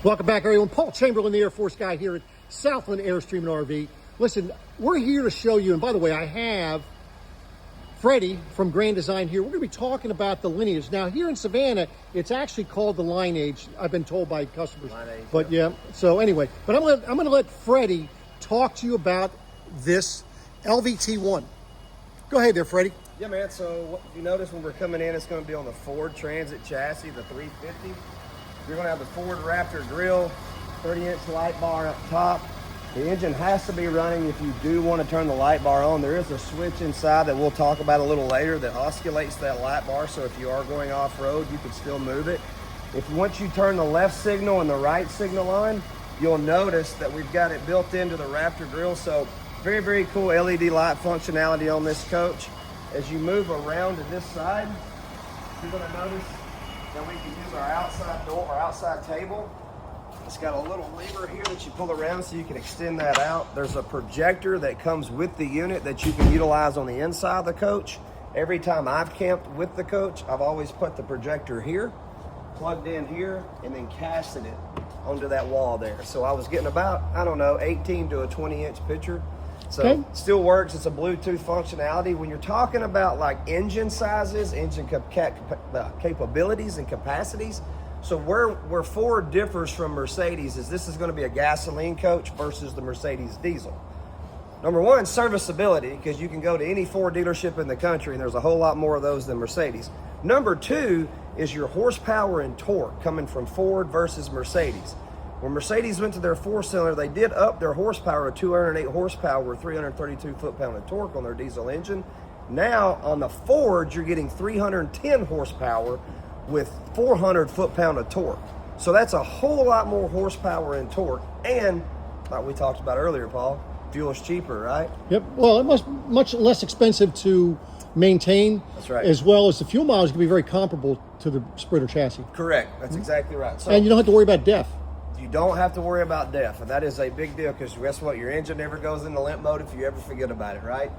Welcome back, everyone. Paul Chamberlain, the Air Force guy here at Southland Airstream and RV. Listen, we're here to show you, and by the way, I have Freddy from Grand Design here. We're going to be talking about the Lineage. Now, here in Savannah, it's actually called the Lineage, I've been told by customers. Lineage, but yeah, so anyway, but I'm going to let Freddy talk to you about this LVT1. Go ahead there, Freddy. Yeah, man, so what you notice when we're coming in, it's going to be on the Ford Transit chassis, the 350. You're going to have the Ford Raptor grille, 30-inch light bar up top. The engine has to be running if you do want to turn the light bar on. There is a switch inside that we'll talk about a little later that oscillates that light bar, so if you are going off-road, you can still move it. Once you turn the left signal and the right signal on, you'll notice that we've got it built into the Raptor grille. So very, very cool LED light functionality on this coach. As you move around to this side, you're going to notice that we can use our outside door, our outside table. It's got a little lever here that you pull around so you can extend that out. There's a projector that comes with the unit that you can utilize on the inside of the coach. Every time I've camped with the coach, I've always put the projector here, plugged in here, and then casted it onto that wall there. So I was getting about, I don't know, 18 to a 20-inch picture. So okay. Still works. It's a Bluetooth functionality. When you're talking about like engine sizes, engine capabilities and capacities, so where Ford differs from Mercedes is this is going to be a gasoline coach versus the Mercedes diesel. Number one, serviceability, because you can go to any Ford dealership in the country and there's a whole lot more of those than Mercedes. Number two is your horsepower and torque coming from Ford versus Mercedes. When Mercedes went to their four-cylinder, they did up their horsepower to 208 horsepower with 332 foot-pound of torque on their diesel engine. Now, on the Ford, you're getting 310 horsepower with 400 foot-pound of torque. So that's a whole lot more horsepower and torque. And, like we talked about earlier, Paul, fuel's cheaper, right? Yep. Well, it must much less expensive to maintain. That's right. As well as the fuel mileage can be very comparable to the Sprinter chassis. Correct. That's exactly right. So, and you don't have to worry about DEF. You don't have to worry about DEF, and that is a big deal because guess what? Your engine never goes into limp mode if you ever forget about it, right?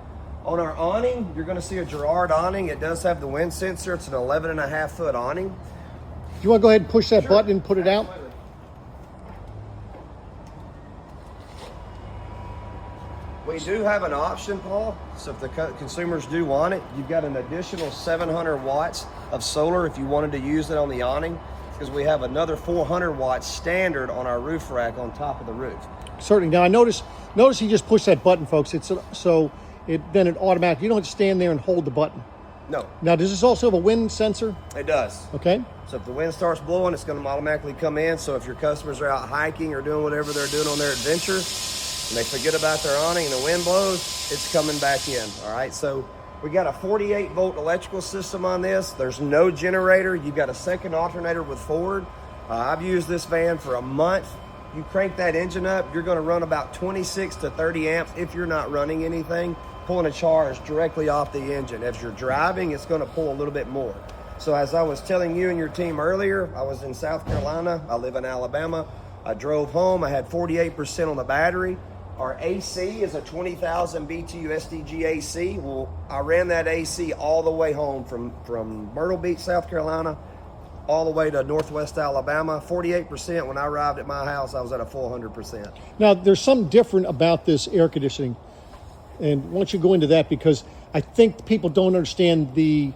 On our awning, you're going to see a Girard awning. It does have the wind sensor. It's an 11.5-foot awning. Do you want to go ahead and push that button and put it out? We do have an option, Paul, so if the consumers do want it, you've got an additional 700 watts of solar if you wanted to use it on the awning, because we have another 400 watts standard on our roof rack on top of the roof. Certainly. Now I notice you just push that button, folks. Then it automatically, you don't have to stand there and hold the button. No. Now, does this also have a wind sensor? It does. Okay. So if the wind starts blowing, it's going to automatically come in. So if your customers are out hiking or doing whatever they're doing on their adventure, and they forget about their awning and the wind blows, it's coming back in. All right. So we got a 48-volt electrical system on this. There's no generator. You've got a second alternator with Ford. I've used this van for a month. You crank that engine up, you're going to run about 26 to 30 amps if you're not running anything, pulling a charge directly off the engine. As you're driving, it's going to pull a little bit more. So as I was telling you and your team earlier, I was in South Carolina. I live in Alabama. I drove home. I had 48% on the battery. Our AC is a 20,000 BTU SDG AC. Well, I ran that AC all the way home from Myrtle Beach, South Carolina, all the way to Northwest Alabama. 48%. When I arrived at my house, I was at a full 100%. Now, there's something different about this air conditioning. And why don't you go into that, because I think people don't understand the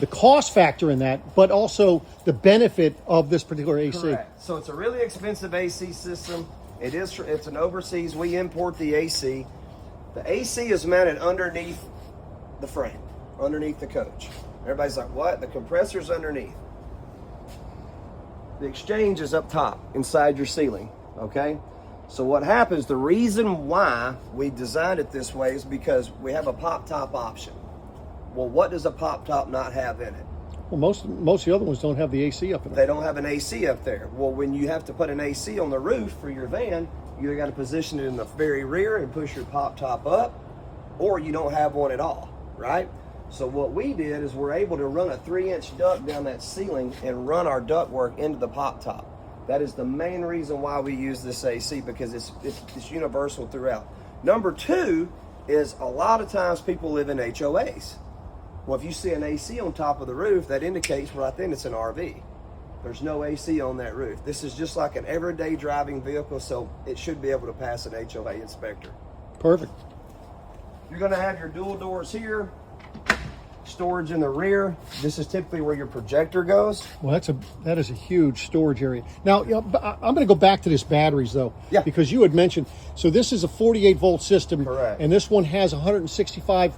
cost factor in that, but also the benefit of this particular AC. Correct. So it's a really expensive AC system. It's an overseas. We import the AC. The AC is mounted underneath the frame, underneath the coach. Everybody's like, what? The compressor's underneath. The exchange is up top inside your ceiling, okay? So what happens, the reason why we designed it this way is because we have a pop top option. Well, what does a pop top not have in it? Well, most of the other ones don't have the AC up in there. They don't have an AC up there. Well, when you have to put an AC on the roof for your van, you either got to position it in the very rear and push your pop top up, or you don't have one at all, right? So what we did is we're able to run a 3-inch duct down that ceiling and run our ductwork into the pop top. That is the main reason why we use this AC, because it's universal throughout. Number two is a lot of times people live in HOAs. Well, if you see an AC on top of the roof, that indicates right then it's an RV. There's no AC on that roof. This is just like an everyday driving vehicle, so it should be able to pass an HOA inspector. Perfect. You're gonna have your dual doors here, storage in the rear. This is typically where your projector goes. Well, that is a huge storage area. Now, you know, I'm going to go back to this batteries though, Yeah. because you had mentioned. So this is a 48 volt system, Correct. and this one has 165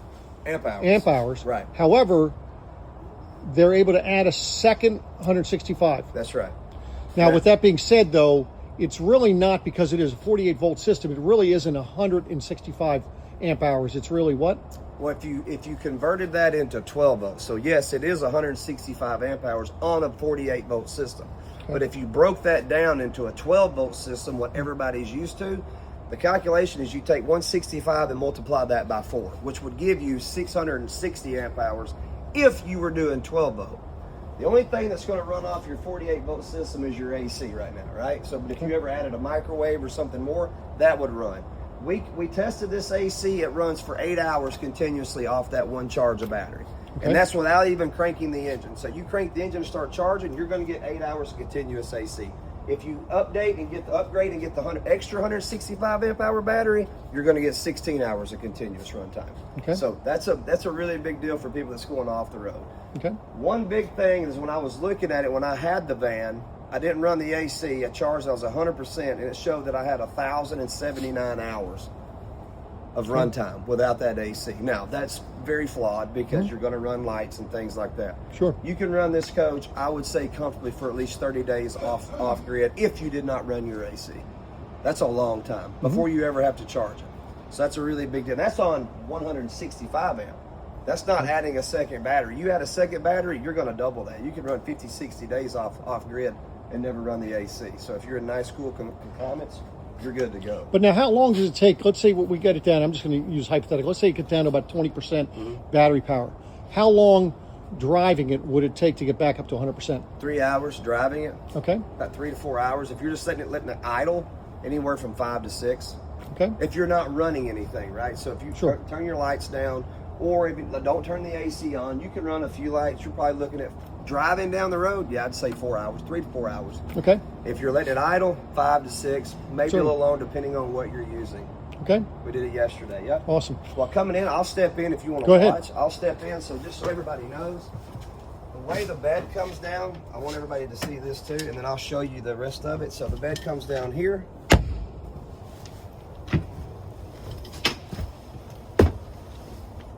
Amp hours. Right. However, they're able to add a second 165. That's right. Now, Right. with that being said, though, it's really not, because it is a 48 volt system. It really isn't 165 amp hours. It's really what? Well, if you converted that into 12 volts, so yes, it is 165 amp hours on a 48 volt system. Okay. But if you broke that down into a 12 volt system, what everybody's used to, the calculation is you take 165 and multiply that by 4, which would give you 660 amp hours if you were doing 12 volt. The only thing that's going to run off your 48 volt system is your AC right now, right? So but if you ever added a microwave or something more, that would run. We tested this AC, it runs for 8 hours continuously off that one charge of battery. Okay. And that's without even cranking the engine. So you crank the engine and start charging, you're going to get 8 hours of continuous AC. If you update and get the upgrade and get the extra 165 amp hour battery, you're going to get 16 hours of continuous runtime. Okay. So that's a really big deal for people that's going off the road. Okay. One big thing is when I was looking at it, when I had the van, I didn't run the AC. I charged, I was 100%, and it showed that I had 1,079 hours of runtime without that AC. Now, that's very flawed because you're going to run lights and things like that. Sure. You can run this coach, I would say, comfortably for at least 30 days off grid if you did not run your AC. That's a long time before you ever have to charge it. So that's a really big deal. That's on 165 amp. That's not adding a second battery. You add a second battery, you're going to double that. You can run 50, 60 days off grid and never run the AC. So if you're in nice, cool climates, you're good to go. But now, how long does it take? Let's say we get it down. I'm just going to use hypothetical. Let's say you get down to about 20% battery power. How long driving it would it take to get back up to 100%? 3 hours driving it. Okay. About 3 to 4 hours. If you're just letting it idle, anywhere from 5 to 6. Okay. If you're not running anything, right? So if you turn your lights down, or if you don't turn the AC on, you can run a few lights. You're probably looking at driving down the road. Yeah, I'd say 4 hours, 3 to 4 hours. Okay. If you're letting it idle, 5 to 6, maybe Sure. a little longer depending on what you're using. Okay. We did it yesterday. Yep. Awesome. Well, coming in, I'll step in if you want Go to ahead. watch. I'll step in, so just so everybody knows, the way the bed comes down, I want everybody to see this too, and then I'll show you the rest of it. So the bed comes down here.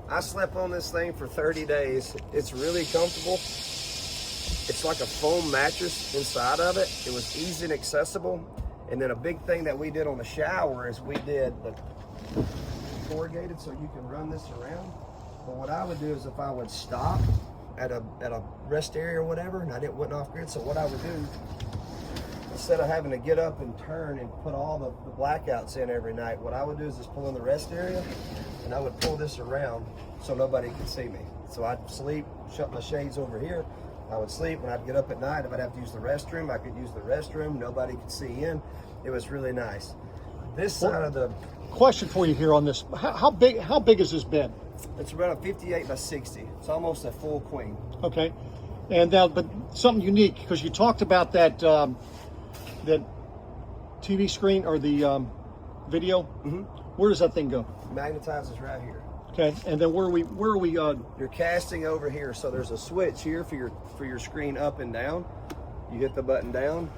I slept on this thing for 30 days. It's really comfortable. It's like a foam mattress inside of it. It was easy and accessible. And then a big thing that we did on the shower is we did the corrugated, so you can run this around. But what I would do is if I would stop at a rest area or whatever, and I wasn't off grid, so what I would do, instead of having to get up and turn and put all the blackouts in every night, what I would do is just pull in the rest area, and I would pull this around so nobody could see me. So I'd sleep, shut my shades over here. I would sleep. When I'd get up at night, if I'd have to use the restroom, I could use the restroom. Nobody could see in. It was really nice. This side of the... Question for you here on this. How big is this bed? It's about a 58 by 60. It's almost a full queen. Okay. And now, but something unique, because you talked about that that TV screen or the video. Where does that thing go? Magnetizes right here. Okay. And then where are we? You're casting over here, so there's a switch here for your screen up and down. You hit the button down.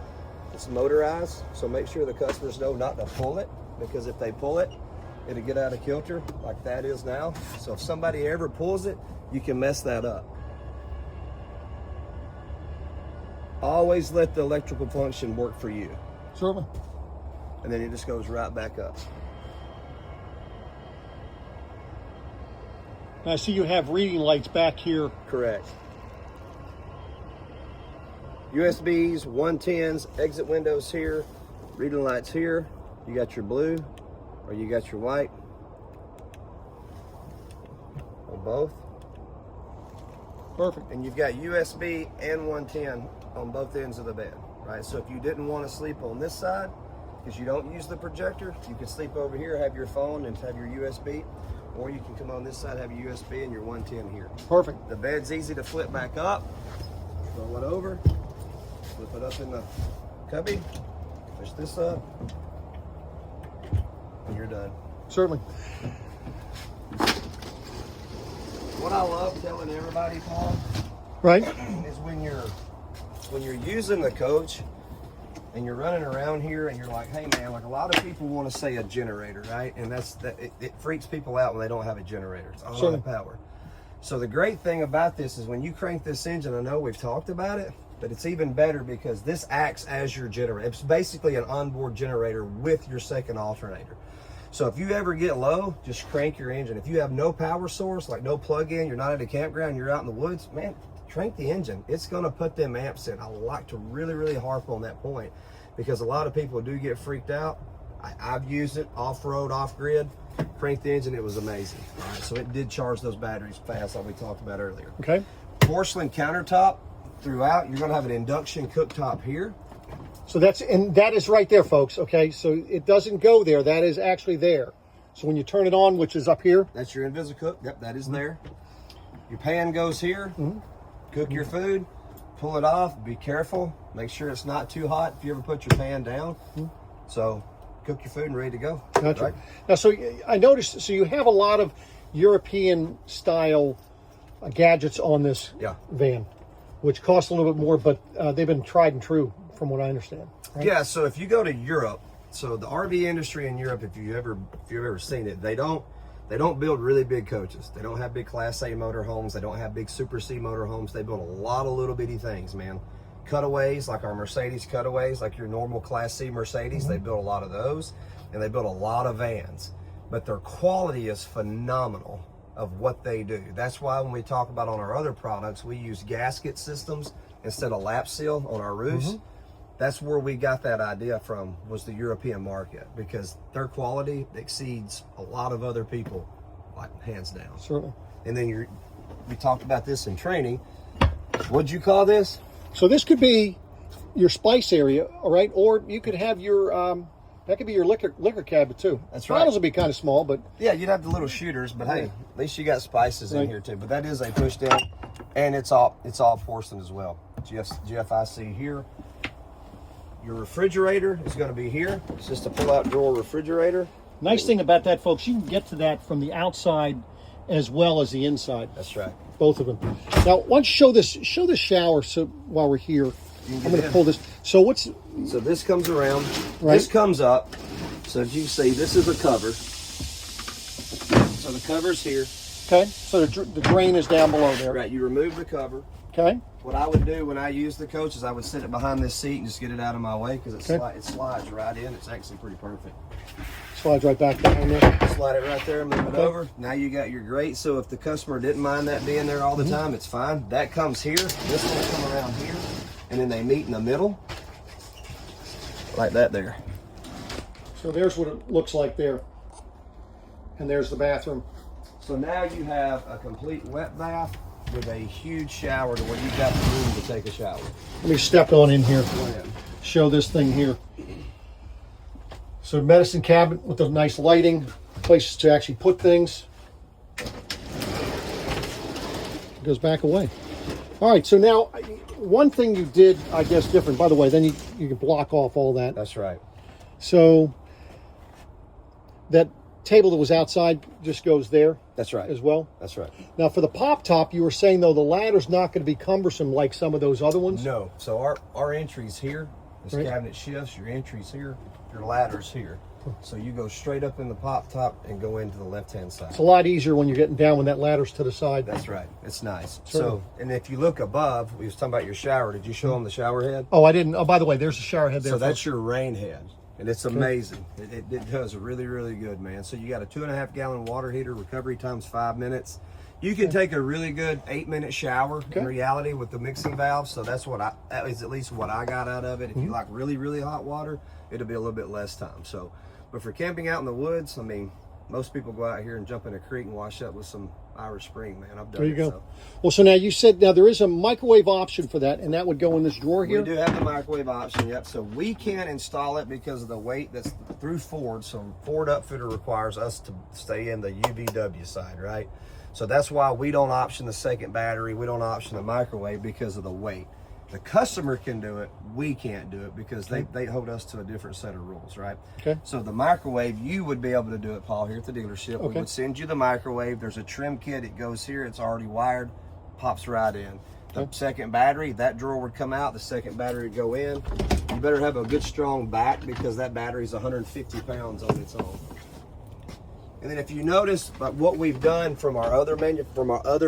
It's motorized, so make sure the customers know not to pull it, because if they pull it, it'll get out of kilter like that is now. So if somebody ever pulls it, you can mess that up. Always let the electrical function work for you. Certainly. And then it just goes right back up. Now, I see you have reading lights back here. Correct. USBs, 110s, exit windows here, reading lights here. You got your blue or you got your white on both. Perfect. And you've got USB and 110 on both ends of the bed, right? So if you didn't want to sleep on this side, because you don't use the projector, you can sleep over here, have your phone and have your USB, or you can come on this side, have your USB and your 110 here. Perfect. The bed's easy to flip back up, roll it over, Flip it up in the cubby, push this up, and you're done. Certainly. What I love telling everybody, Paul, Right. is when you're using the coach and you're running around here and you're like, hey man, like a lot of people want to say a generator, right? And it freaks people out when they don't have a generator. It's all the power. So the great thing about this is when you crank this engine, I know we've talked about it, but it's even better because this acts as your generator. It's basically an onboard generator with your second alternator. So if you ever get low, just crank your engine. If you have no power source, like no plug-in, you're not at a campground, you're out in the woods, man, crank the engine. It's gonna put them amps in. I like to really, really harp on that point because a lot of people do get freaked out. I've used it off-road, off-grid, cranked the engine, it was amazing. All right, so it did charge those batteries fast like we talked about earlier. Okay. Porcelain countertop throughout. You're gonna have an induction cooktop here. So that is right there, folks. Okay, so it doesn't go there. That is actually there. So when you turn it on, which is up here. That's your InvisiCook. Yep, that is there. Your pan goes here. Cook your food. Pull it off. Be careful. Make sure it's not too hot if you ever put your pan down. So cook your food and ready to go. Gotcha. Right? Now, so I noticed, so you have a lot of European style gadgets on this van, which cost a little bit more, but they've been tried and true from what I understand. Right? Yeah, so if you go to Europe, so the RV industry in Europe, if you've ever seen it, they don't build really big coaches. They don't have big Class A motorhomes. They don't have big Super C motorhomes. They build a lot of little bitty things, man. Cutaways, like our Mercedes cutaways, like your normal Class C Mercedes, they build a lot of those, and they build a lot of vans. But their quality is phenomenal of what they do. That's why when we talk about on our other products, we use gasket systems instead of lap seal on our roofs. That's where we got that idea from, was the European market, because their quality exceeds a lot of other people, like hands down. Certainly. And then we talked about this in training. What'd you call this? So this could be your spice area, all right? Or you could have your, that could be your liquor cabinet too. That's right. Bottles would be kind of small, but. Yeah, you'd have the little shooters, but hey, at least you got spices in here too. But that is a push down, and it's all porcelain as well. GFIC here. Your refrigerator is going to be here. It's just a pull-out drawer refrigerator. Nice thing about that, folks, you can get to that from the outside as well as the inside. That's right. Both of them. Now, why don't you show the shower so while we're here. I'm going to pull this. So So this comes around. Right. This comes up. So as you can see, this is a cover. So the cover's here. Okay. So the drain is down below there. Right. You remove the cover. Okay. What I would do when I use the coach is I would sit it behind this seat and just get it out of my way because it slides right in. It's actually pretty perfect. Slides right back down there. Slide it right there, move it over. Now you got your grate. So if the customer didn't mind that being there all the time, it's fine. That comes here. This one will come around here. And then they meet in the middle. Like that there. So there's what it looks like there. And there's the bathroom. So now you have a complete wet bath with a huge shower to where you've got the room to take a shower. Let me step on in here. Show this thing here. So medicine cabinet with the nice lighting, places to actually put things. It goes back away. All right, so now one thing you did, I guess, different. By the way, then you can block off all that. That's right. So that table that was outside just goes there. That's right. As well. That's right. Now for the pop top, you were saying though the ladder's not going to be cumbersome like some of those other ones. No. So our entry's here. This cabinet shifts. Your entry's here. Your ladder's here. So you go straight up in the pop top and go into the left-hand side. It's a lot easier when you're getting down when that ladder's to the side. That's right. It's nice. So, and if you look above, we was talking about your shower. Did you show them the shower head? Oh, I didn't. Oh, by the way, there's a shower head there. So that's your rain head. And it's amazing. It does really, really good, man. So you got a 2.5 gallon water heater, recovery time's 5 minutes. You can take a really good 8-minute shower in reality with the mixing valve. So that is at least what I got out of it. If you like really, really hot water, it'll be a little bit less time. So, but for camping out in the woods, I mean, most people go out here and jump in a creek and wash up with some Irish Spring, man. I've done it. There you go. Well, so now you said there is a microwave option for that, and that would go in this drawer here? We do have the microwave option, yep. So we can't install it because of the weight that's through Ford. So Ford Upfitter requires us to stay in the UVW side, right? So that's why we don't option the second battery. We don't option the microwave because of the weight. The customer can do it, we can't do it because they hold us to a different set of rules, right? Okay. So the microwave, you would be able to do it, Paul, here at the dealership. Okay. We would send you the microwave. There's a trim kit. It goes here. It's already wired, pops right in. The second battery, that drawer would come out. The second battery would go in. You better have a good strong back because that battery is 150 pounds on its own. And then if you notice what we've done from our other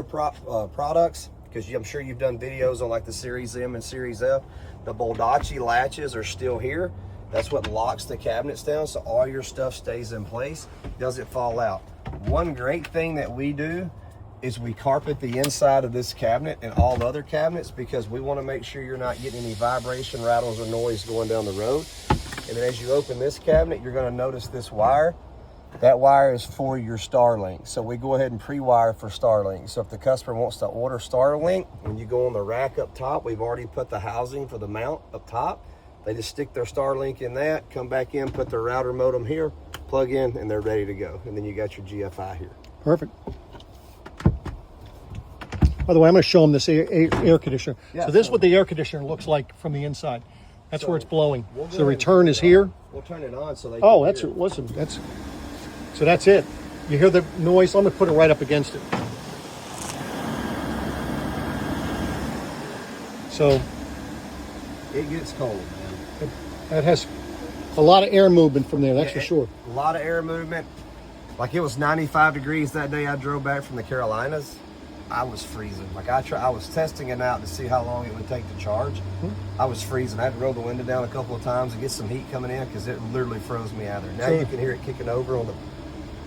products, because I'm sure you've done videos on like the Series M and Series F, the Baldacci latches are still here. That's what locks the cabinets down, so all your stuff stays in place, doesn't fall out. One great thing that we do is we carpet the inside of this cabinet and all the other cabinets because we want to make sure you're not getting any vibration, rattles, or noise going down the road. And then as you open this cabinet, you're going to notice this wire. That wire is for your Starlink. So we go ahead and pre-wire for Starlink. So if the customer wants to order Starlink, when you go on the rack up top, we've already put the housing for the mount up top. They just stick their Starlink in that, come back in, put their router modem here, plug in, and they're ready to go. And then you got your GFI here. Perfect. By the way, I'm going to show them this air conditioner. Yeah, so this is what the air conditioner looks like from the inside. That's where it's blowing. We'll So the return is here. We'll turn it on so they Oh, can that's hear it. listen. So that's it. You hear the noise? I'm going to put it right up against it. So It gets cold, man. that has a lot of air movement from there. That's for sure. A lot of air movement. Like it was 95 degrees that day I drove back from the Carolinas. I was freezing. Like I was testing it out to see how long it would take to charge. I was freezing. I had to roll the window down a couple of times to get some heat coming in because it literally froze me out there. Now you can hear it kicking over on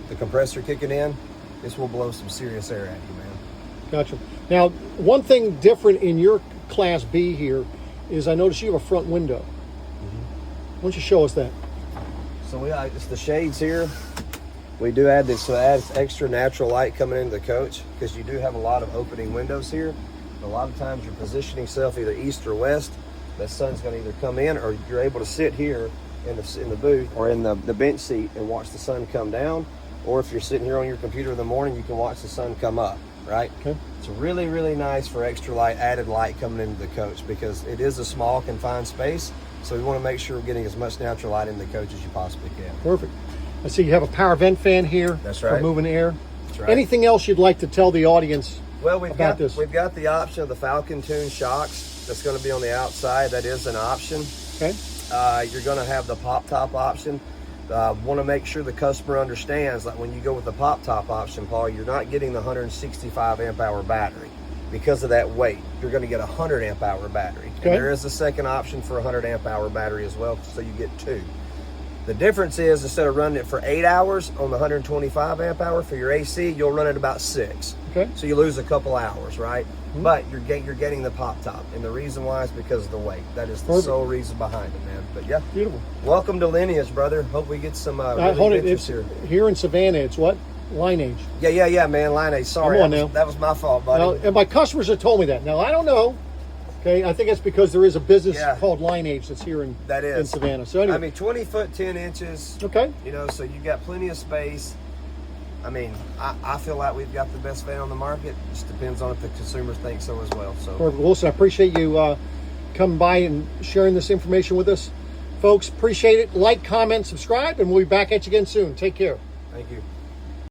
the compressor kicking in. This will blow some serious air at you, man. Gotcha. Now, one thing different in your Class B here is I noticed you have a front window. Why don't you show us that? So we got just the shades here. We do add this, so it adds extra natural light coming into the coach because you do have a lot of opening windows here. A lot of times you're positioning yourself either east or west. The sun's going to either come in, or you're able to sit here in the booth or in the bench seat and watch the sun come down. Or if you're sitting here on your computer in the morning, you can watch the sun come up, right? Okay. It's really, really nice for extra light, added light coming into the coach because it is a small, confined space. So we want to make sure we're getting as much natural light in the coach as you possibly can. Perfect. I see you have a power vent fan here. That's For right. moving air. That's right. Anything else you'd like to tell the audience Well, about this? We've got the option of the Falcon Tune shocks that's going to be on the outside. That is an option. Okay. You're going to have the pop top option. Want to make sure the customer understands that when you go with the pop top option, Paul, you're not getting the 165 amp hour battery because of that weight. You're going to get a 100 amp hour battery. Okay. And there is a second option for a 100 amp hour battery as well, so you get two. The difference is instead of running it for 8 hours on the 125 amp hour for your AC, you'll run it about 6. Okay. So you lose a couple hours, right? But you're getting the pop top, and the reason why is because of the weight. That is the sole reason behind it, man. But yeah, Beautiful. welcome to Lineage, brother. Hope we get some Hold really it. interest It's here. here in Savannah. It's what? Lineage. Yeah, man. Lineage. Sorry, Come on now. that was my fault, buddy. Now, and my customers have told me that. Now, I don't know. Okay, I think that's because there is a business called Lineage that's here in Savannah. So anyway. I mean, 20 foot, 10 inches. Okay. You know, so you got plenty of space. I mean, I feel like we've got the best fan on the market. Just depends on if the consumers think so as well. So Perfect. Wilson, I appreciate you coming by and sharing this information with us. Folks, appreciate it. Like, comment, subscribe, and we'll be back at you again soon. Take care. thank you.